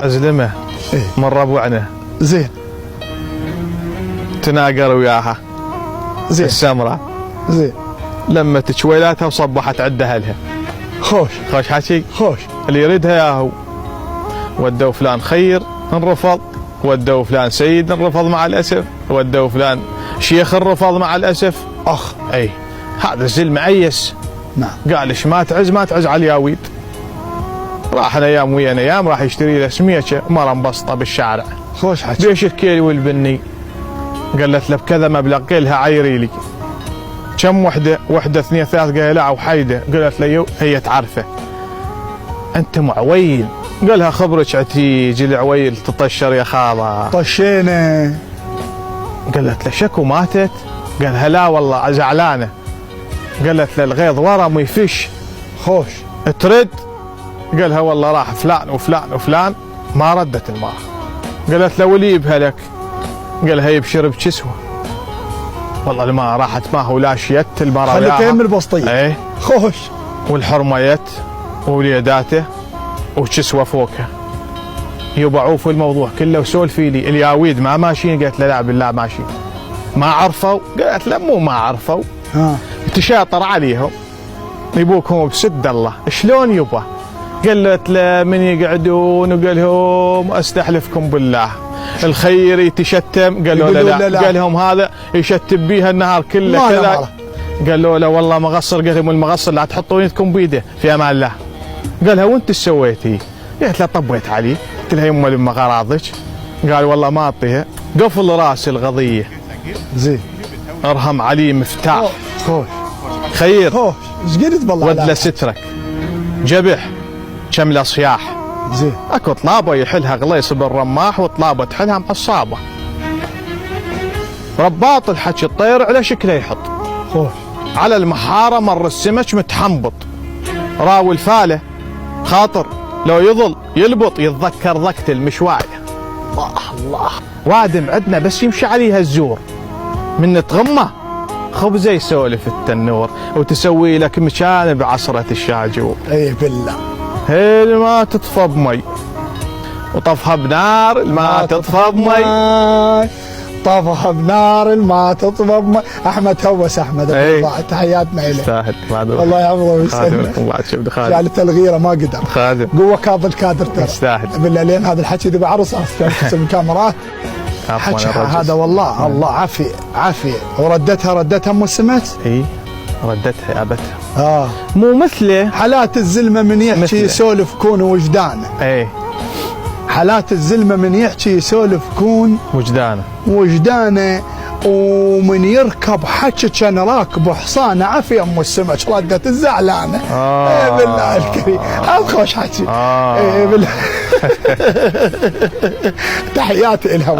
ازلمه إيه؟ من ربعنا زين. تناقر وياها زين. السمراء زين. لمت شويلاتها وصبحت عند اهلها. خوش حكي. خوش. اللي يريدها ياهو. ودوا فلان خير انرفض، ودوا فلان سيد انرفض مع الاسف، ودوا فلان شيخ انرفض مع الاسف. اخ اي هذا الزلم عيس. نعم. قال ليش ما تعز على الياويد. راح ايام ويا ايام راح يشتري له سميكه مره مبسطه بالشارع. خوش حكي. بيش الكيلي والبني. قالت له بكذا مبلغ، قالها عيري لي. كم وحده اثنين ثلاث، قال لا وحيده. قالت له هي تعرفه. انت معويل. قالها خبرك عتيج العويل تطشر يا خاضه. طشينا. قالت له شكو ماتت؟ قالها لا والله زعلانه. قالت له الغيظ ورم ويفش. خوش. ترد؟ قالها والله راح فلان وفلان وفلان ما ردت المرأة. قالت له ولي يبها لك؟ قالها يبشر بكسوه. والله الماء راحت ما هو لا شيت المرأة خليتين من البسطية. ايه خوش. والحرميت ووليداته وكسوه فوقها. يبا في الموضوع كله وسولفي لي الياويد ما ماشيين. قالت له لا بالله ماشيين. ما عرفوا؟ قالت له مو ما عرفوا، تشاطر عليهم يبوكهم بسد الله. شلون يبا؟ قالت له من يقعدون وقال لهم استحلفكم بالله الخير يتشتم. قالوا لا. قال لهم هذا يشتم بيها النهار كله كذا. قالوا له والله مغصر. قال لهم المغصر لا تحطون يدكم بيده في امان الله. قالها وانت ايش سويتي؟ قالت له طبيت عليه. قلت لها يما لما غراضك. قال والله ما اعطيها. قفل راس القضيه. زين. ارهم عليه مفتاح. خوش. خير. خوش. ايش قلت بالله؟ ود له سترك. جبح كم له صياح. زين. اكو طلابه يحلها غليص بالرماح، وطلابه تحلها معصابه. رباط الحكي الطير على شكله يحط. خوش. على المحاره مر السمك متحنبط. راوي الفاله خاطر لو يظل يلبط يتذكر ضكت المشوايه. الله وادم عندنا بس يمشي عليها الزور من تغمه خبزه يسولف التنور وتسوي لك مكان بعصره الشاجور. اي بالله. هي ما تطفى بمي وطفها بنار ما تطفى بمي. طفها بنار ما تطفى بمي. احمد هوس احمد. تحياتنا اليه. يستاهل. الله يحفظه ويسلمك. بعد شفت خادم. جعلت الغيره ما قدر. خادم. قوه كاظ الكادر ترى. يستاهل. بالله لين هذا الحكي ذي بعرس اسم كاميرات. حكي هذا والله الله عافيه. وردتها ام سمت. اي ردتها يا ابتها. مو مثله حالات الزلمه من يحكي يسولف كون وجدانه. اي حالات الزلمه من يحكي يسولف كون وجدانه. ومن يركب حكي كان راكب حصانه عافيه ام السمك ردت الزعلانه. اي بالله الكريم. هذا خوش حكي. اي بالله. تحياتي لها.